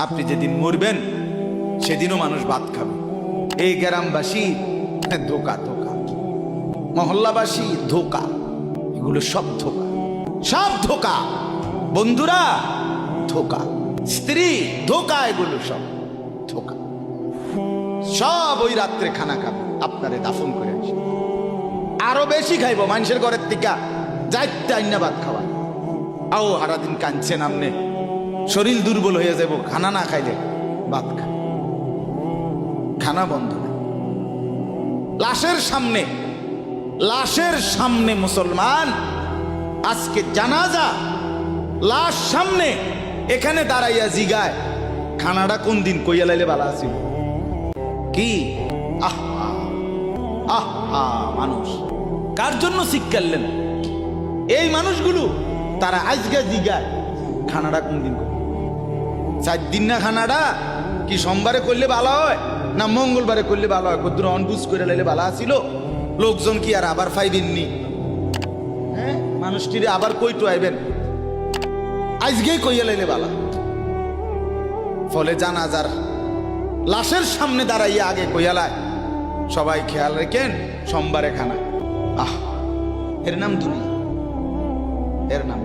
আপনি যেদিন মরবেন সেদিনও মানুষ ভাত খাবে। এই গ্রামবাসী ধোকা ধোকা, মহল্লাবাসী ধোকা, এগুলো সব ধোকা, সব ধোকা। বন্ধুরা ধোকা, স্ত্রী ধোকা, এগুলো সব ধোকা। সব ওই রাত্রে খানা খাবে, আপনারে দাফন করে আসে। আরো বেশি খাইব মানুষের ঘরের থেকে যাইতে আইনা ভাত খাওয়া। আও সারাদিন কাঁদছেন আমনে, শরীর দুর্বল হয়ে যাব খানা না খাইলে। ভাত খা, খানা বন্ধ না। লাশের সামনে, লাশের সামনে মুসলমান আজকে জানাজা, লাশ সামনে, এখানে দাঁড়াইয়া জিগায় খানাটা কোন দিন কইয়া লাইলে ভালো আছিল। কি আহা আহা, মানুষ কার জন্য শিক্ষালেন? এই মানুষগুলো তারা আজকে জিগায় খানাটা কোন দিন, 4 দিন না খানাটা কি সোমবারে করলে ভালো হয় না মঙ্গলবারে করলে ভালো হয়? কদ্দুর অনবুজ করে লাইলে ভালো আছিল। লোকজন কি আর আবার পাইবেননি? হ্যাঁ, মানুষটিরে আবার কইটো আইবেন, আজকেই কইয়া লাইলে ভালো। ফলে জানাজার লাশের সামনে দাঁড়াইয়া আগে কইয়ালায় সবাই খেয়াল রেখেন সোমবারে খানা। আহ, এর নাম দুনিয়া, এর নাম